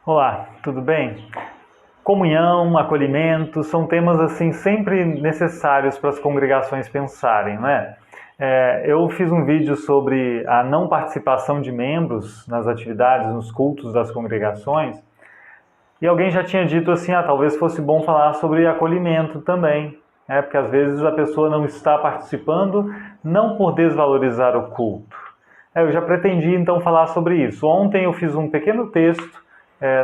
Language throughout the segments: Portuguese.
Olá, tudo bem? Comunhão, acolhimento, são temas assim sempre necessários para as congregações pensarem, não é? Eu fiz um vídeo sobre a não participação de membros nas atividades, nos cultos das congregações, e alguém já tinha dito assim, talvez fosse bom falar sobre acolhimento também, né? Porque às vezes a pessoa não está participando, não por desvalorizar o culto. Eu já pretendi então falar sobre isso. Ontem eu fiz um pequeno texto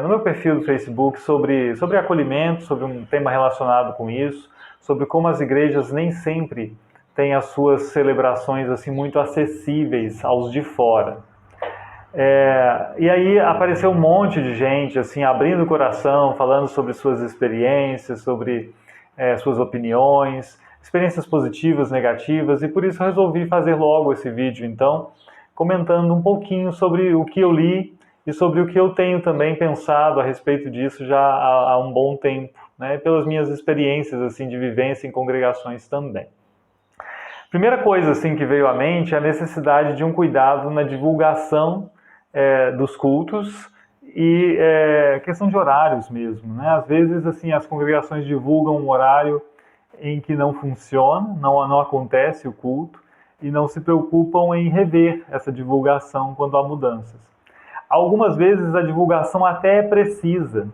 no meu perfil do Facebook sobre acolhimento, sobre um tema relacionado com isso, sobre como as igrejas nem sempre têm as suas celebrações assim muito acessíveis aos de fora. E aí apareceu um monte de gente assim abrindo o coração, falando sobre suas experiências, sobre suas opiniões, experiências positivas, negativas, e por isso eu resolvi fazer logo esse vídeo, então, comentando um pouquinho sobre o que eu li e sobre o que eu tenho também pensado a respeito disso já há um bom tempo, né? Pelas minhas experiências assim de vivência em congregações também. Primeira coisa assim que veio à mente é a necessidade de um cuidado na divulgação dos cultos e questão de horários mesmo, né? Às vezes assim as congregações divulgam um horário em que não funciona, não acontece o culto e não se preocupam em rever essa divulgação quando há mudanças. Algumas vezes a divulgação até é precisa,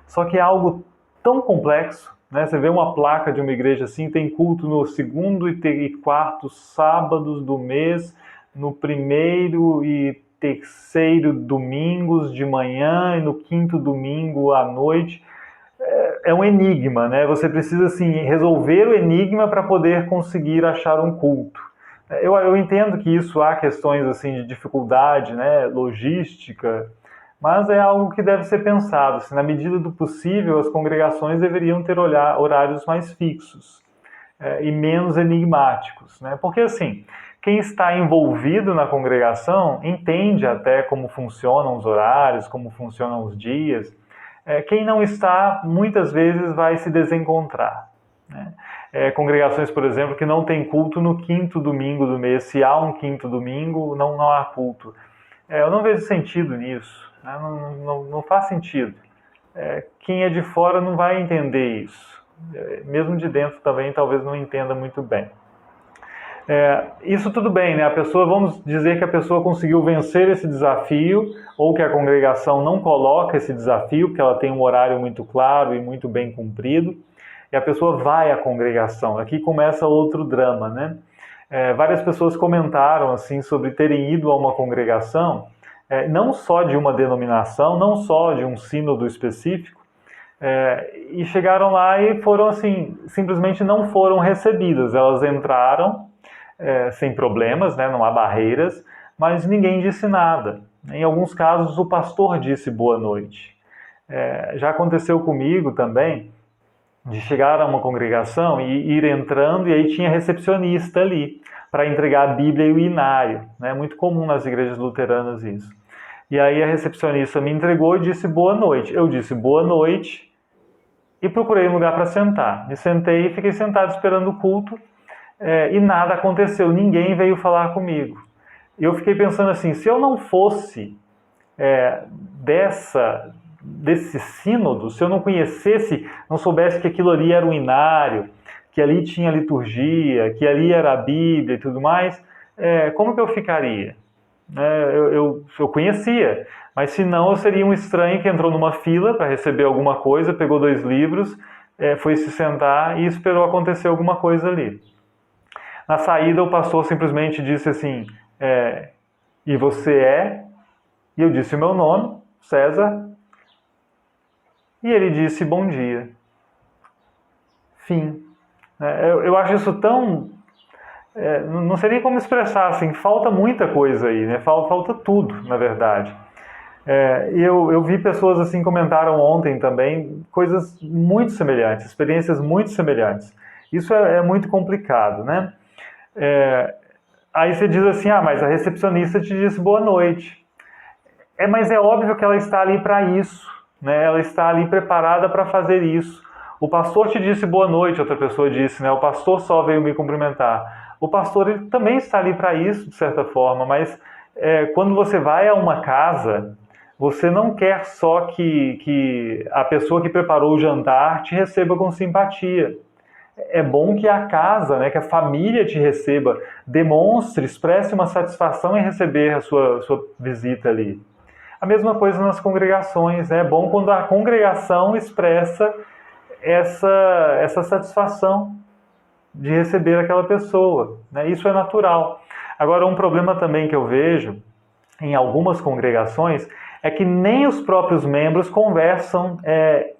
só que é algo tão complexo, né? Você vê uma placa de uma igreja assim, tem culto no segundo e quarto sábados do mês, no primeiro e terceiro domingos de manhã e no quinto domingo à noite. É um enigma, né? Você precisa assim resolver o enigma para poder conseguir achar um culto. Eu entendo que isso há questões assim de dificuldade, né, logística, mas é algo que deve ser pensado. Assim, na medida do possível, as congregações deveriam ter horários mais fixos e menos enigmáticos, né? Porque assim, quem está envolvido na congregação entende até como funcionam os horários, como funcionam os dias. Quem não está, muitas vezes vai se desencontrar, né? Congregações, por exemplo, que não tem culto no quinto domingo do mês. Se há um quinto domingo, não há culto. Eu não vejo sentido nisso, né? Não faz sentido. Quem é de fora não vai entender isso. Mesmo de dentro também talvez não entenda muito bem. Isso tudo bem, né? Vamos dizer que a pessoa conseguiu vencer esse desafio, ou que a congregação não coloca esse desafio, porque ela tem um horário muito claro e muito bem cumprido, e a pessoa vai à congregação. Aqui começa outro drama, né? Várias pessoas comentaram assim sobre terem ido a uma congregação, não só de uma denominação, não só de um sínodo específico, e chegaram lá e foram assim, simplesmente não foram recebidas. Elas entraram sem problemas, né? Não há barreiras, mas ninguém disse nada. Em alguns casos, o pastor disse boa noite. Já aconteceu comigo também, de chegar a uma congregação e ir entrando, e aí tinha recepcionista ali, para entregar a Bíblia e o inário. É muito comum nas igrejas luteranas isso. E aí a recepcionista me entregou e disse boa noite. Eu disse boa noite e procurei um lugar para sentar. Me sentei e fiquei sentado esperando o culto, e nada aconteceu, ninguém veio falar comigo. E eu fiquei pensando assim, se eu não fosse desse sínodo, se eu não conhecesse, não soubesse que aquilo ali era um inário, que ali tinha liturgia, que ali era a Bíblia e tudo mais, como que eu ficaria? Eu conhecia, mas se não, eu seria um estranho que entrou numa fila para receber alguma coisa, pegou 2 livros, foi se sentar e esperou acontecer alguma coisa ali. Na saída, o pastor simplesmente disse assim, e você é? E eu disse o meu nome, César, e ele disse bom dia. Fim. Eu acho isso tão... não sei nem como expressar, assim, falta muita coisa aí, né? Falta tudo, na verdade. Eu vi pessoas assim, comentaram ontem também, coisas muito semelhantes, experiências muito semelhantes. Isso é muito complicado, né? Aí você diz assim, mas a recepcionista te disse boa noite. Mas é óbvio que ela está ali para isso, né? Ela está ali preparada para fazer isso. O pastor te disse boa noite, outra pessoa disse, né? O pastor só veio me cumprimentar. O pastor ele também está ali para isso, de certa forma, mas quando você vai a uma casa, Você não quer só que a pessoa que preparou o jantar te receba com simpatia. É bom que a casa, né, que a família te receba, demonstre, expresse uma satisfação em receber a sua visita ali. A mesma coisa nas congregações, né? É bom quando a congregação expressa essa satisfação de receber aquela pessoa, né? Isso é natural. Agora, um problema também que eu vejo em algumas congregações é que nem os próprios membros conversam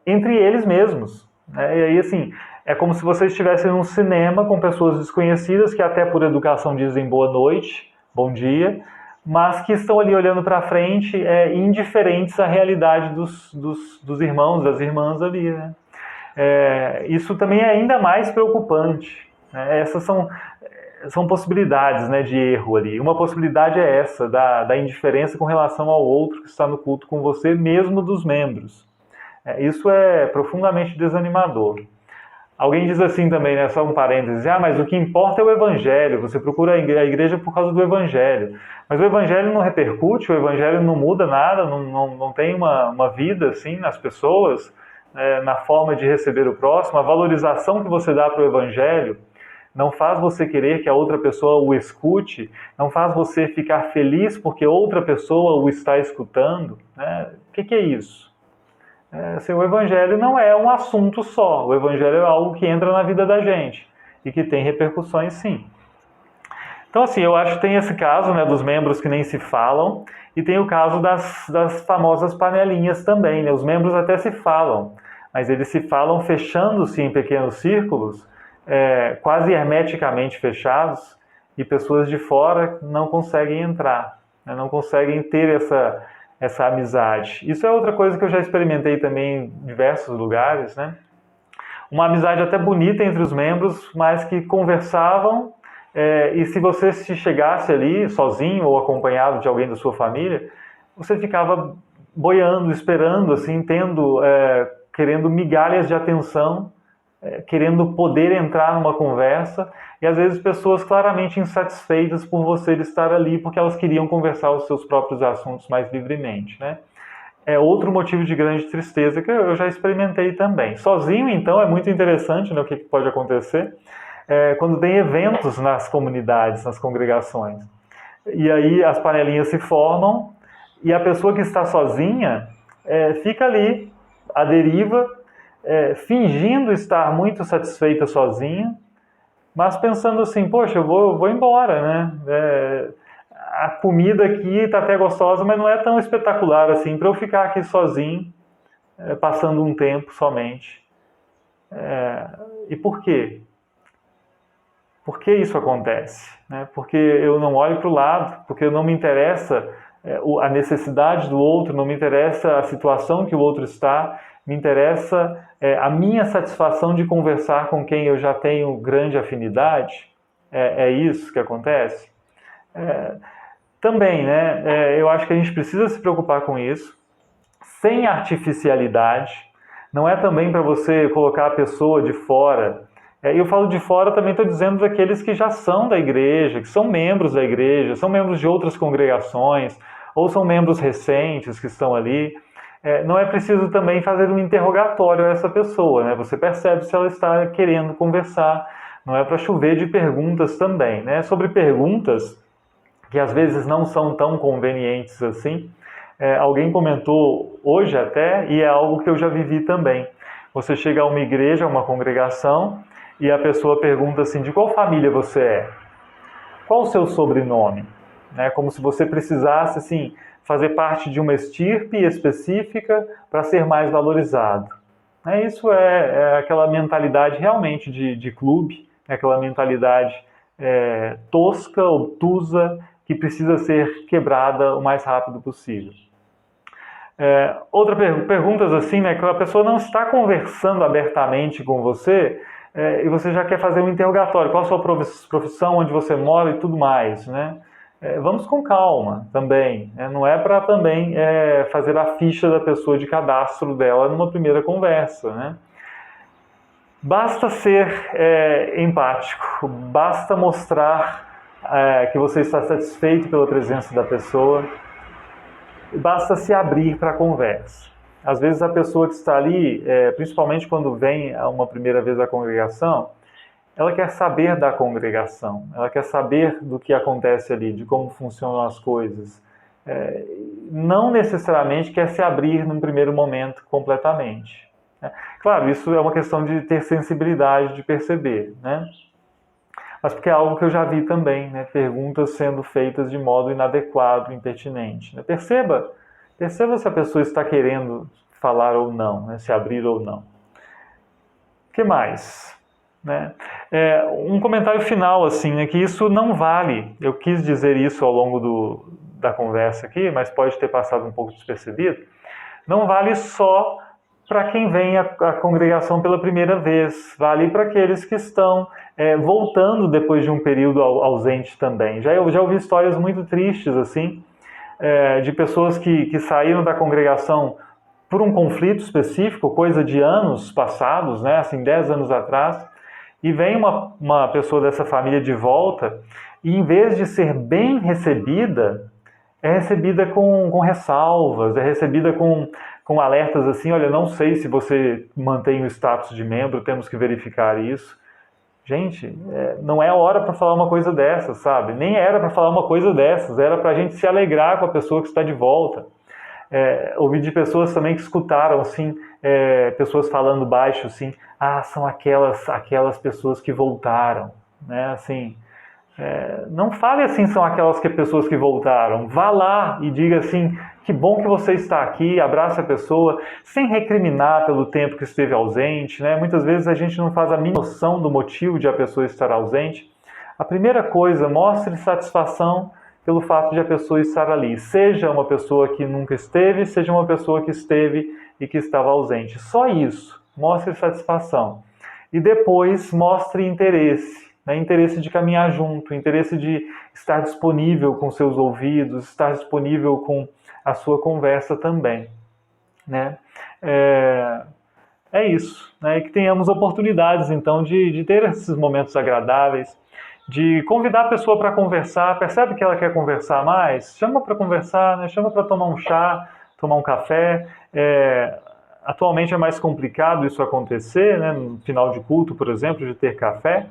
entre eles mesmos, né? E aí, assim, é como se você estivesse num cinema com pessoas desconhecidas que até por educação dizem boa noite, bom dia, mas que estão ali olhando para frente, indiferentes à realidade dos irmãos, das irmãs ali, né? Isso também é ainda mais preocupante, né? Essas são possibilidades, né, de erro ali. Uma possibilidade é essa, da indiferença com relação ao outro que está no culto com você, mesmo dos membros. Isso é profundamente desanimador. Alguém diz assim também, né, só um parênteses, mas o que importa é o Evangelho, você procura a igreja por causa do Evangelho. Mas o Evangelho não repercute, o Evangelho não muda nada, não tem uma vida assim nas pessoas, na forma de receber o próximo. A valorização que você dá para o Evangelho não faz você querer que a outra pessoa o escute, não faz você ficar feliz porque outra pessoa o está escutando, né? O que é isso? Assim, o Evangelho não é um assunto só, o Evangelho é algo que entra na vida da gente e que tem repercussões, sim. Então, assim, eu acho que tem esse caso, né, dos membros que nem se falam, e tem o caso das famosas panelinhas também, né? Os membros até se falam, mas eles se falam fechando-se em pequenos círculos, quase hermeticamente fechados, e pessoas de fora não conseguem entrar, né? Não conseguem ter essa amizade. Isso é outra coisa que eu já experimentei também em diversos lugares, né? Uma amizade até bonita entre os membros, mas que conversavam, e se você se chegasse ali sozinho ou acompanhado de alguém da sua família, você ficava boiando, esperando, assim, querendo migalhas de atenção, querendo poder entrar numa conversa, e às vezes pessoas claramente insatisfeitas por você estar ali, porque elas queriam conversar os seus próprios assuntos mais livremente, né? É outro motivo de grande tristeza que eu já experimentei também. Sozinho, então, é muito interessante, né, o que pode acontecer quando tem eventos nas comunidades, nas congregações. E aí as panelinhas se formam e a pessoa que está sozinha fica ali, à deriva, fingindo estar muito satisfeita sozinha, mas pensando assim, poxa, eu vou embora, né? A comida aqui está até gostosa, mas não é tão espetacular assim para eu ficar aqui sozinho, passando um tempo somente. E por quê? Por que isso acontece? Né? Porque eu não olho para o lado, porque não me interessa a necessidade do outro, não me interessa a situação que o outro está, me interessa a minha satisfação de conversar com quem eu já tenho grande afinidade. É isso que acontece? Também, né, eu acho que a gente precisa se preocupar com isso, sem artificialidade. Não é também para você colocar a pessoa de fora. E eu falo de fora, também estou dizendo daqueles que já são da igreja, que são membros da igreja, são membros de outras congregações, ou são membros recentes que estão ali. Não é preciso também fazer um interrogatório a essa pessoa, né? Você percebe se ela está querendo conversar. Não é para chover de perguntas também, né? Sobre perguntas que às vezes não são tão convenientes assim. Alguém comentou hoje até, e é algo que eu já vivi também. Você chega a uma igreja, a uma congregação, e a pessoa pergunta assim, de qual família você é? Qual o seu sobrenome? Como se você precisasse assim, fazer parte de uma estirpe específica para ser mais valorizado. Isso é aquela mentalidade realmente de clube, aquela mentalidade tosca, obtusa, que precisa ser quebrada o mais rápido possível. Outra perguntas assim, né, que a pessoa não está conversando abertamente com você, e você já quer fazer um interrogatório, qual a sua profissão, onde você mora e tudo mais, né? Vamos com calma também, não é para também fazer a ficha da pessoa de cadastro dela numa primeira conversa, né? Basta ser empático, basta mostrar que você está satisfeito pela presença da pessoa, basta se abrir para a conversa. Às vezes a pessoa que está ali, principalmente quando vem uma primeira vez à congregação, ela quer saber da congregação, ela quer saber do que acontece ali, de como funcionam as coisas. Não necessariamente quer se abrir num primeiro momento completamente. Claro, isso é uma questão de ter sensibilidade, de perceber, né? Mas porque é algo que eu já vi também, né? Perguntas sendo feitas de modo inadequado, impertinente. Né? Perceba se a pessoa está querendo falar ou não, né? Se abrir ou não. O que mais? Né? Um comentário final, assim, é que isso não vale. Eu quis dizer isso ao longo da conversa aqui, mas pode ter passado um pouco despercebido. Não vale só para quem vem à congregação pela primeira vez, vale para aqueles que estão voltando depois de um período ausente também. Eu já ouvi histórias muito tristes, assim, de pessoas que saíram da congregação por um conflito específico, coisa de anos passados, né, assim, 10 anos atrás, e vem uma pessoa dessa família de volta, e em vez de ser bem recebida, é recebida com ressalvas, é recebida com alertas assim, olha, não sei se você mantém o status de membro, temos que verificar isso. Gente, não é hora para falar uma coisa dessas, sabe? Nem era para falar uma coisa dessas, era para a gente se alegrar com a pessoa que está de volta. Ouvi de pessoas também que escutaram, assim, pessoas falando baixo, assim, são aquelas pessoas que voltaram, né, assim... não fale assim, são aquelas pessoas que voltaram. Vá lá e diga assim, que bom que você está aqui, abrace a pessoa, sem recriminar pelo tempo que esteve ausente, né? Muitas vezes a gente não faz a mínima noção do motivo de a pessoa estar ausente. A primeira coisa, mostre satisfação pelo fato de a pessoa estar ali. Seja uma pessoa que nunca esteve, seja uma pessoa que esteve e que estava ausente. Só isso, mostre satisfação. E depois mostre interesse. Interesse de caminhar junto, interesse de estar disponível com seus ouvidos, estar disponível com a sua conversa também. Né? É isso, né? E que tenhamos oportunidades, então, de ter esses momentos agradáveis, de convidar a pessoa para conversar. Percebe que ela quer conversar mais? Chama para conversar, né? Chama para tomar um chá, tomar um café. Atualmente é mais complicado isso acontecer, né? No final de culto, por exemplo, de ter café.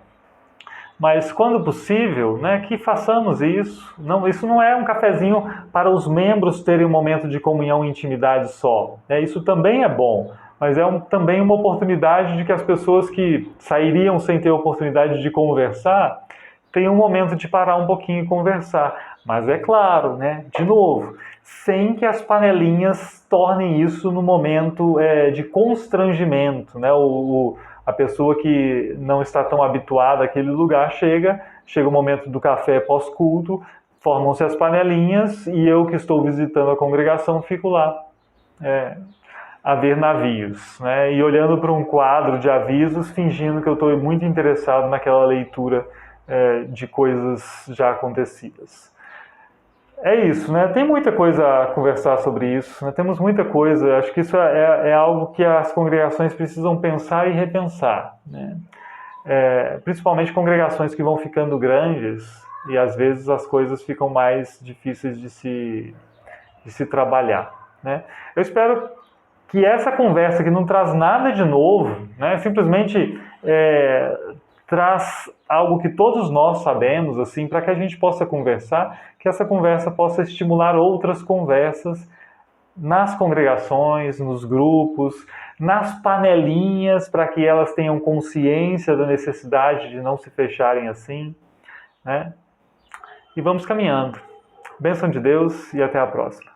Mas, quando possível, né, que façamos isso. Isso não é um cafezinho para os membros terem um momento de comunhão e intimidade só. Isso também é bom, mas também uma oportunidade de que as pessoas que sairiam sem ter oportunidade de conversar tenham um momento de parar um pouquinho e conversar. Mas é claro, né, de novo, sem que as panelinhas tornem isso no momento de constrangimento, né, a pessoa que não está tão habituada àquele lugar chega o momento do café pós-culto, formam-se as panelinhas e eu que estou visitando a congregação fico lá a ver navios, né? E olhando para um quadro de avisos, fingindo que eu estou muito interessado naquela leitura de coisas já acontecidas. É isso, né? Tem muita coisa a conversar sobre isso, né? Temos muita coisa. Acho que isso é algo que as congregações precisam pensar e repensar, né? Principalmente congregações que vão ficando grandes e às vezes as coisas ficam mais difíceis de se trabalhar, né? Eu espero que essa conversa que não traz nada de novo, né? Simplesmente traz algo que todos nós sabemos, assim, para que a gente possa conversar, que essa conversa possa estimular outras conversas nas congregações, nos grupos, nas panelinhas, para que elas tenham consciência da necessidade de não se fecharem assim, né? E vamos caminhando. Bênção de Deus e até a próxima.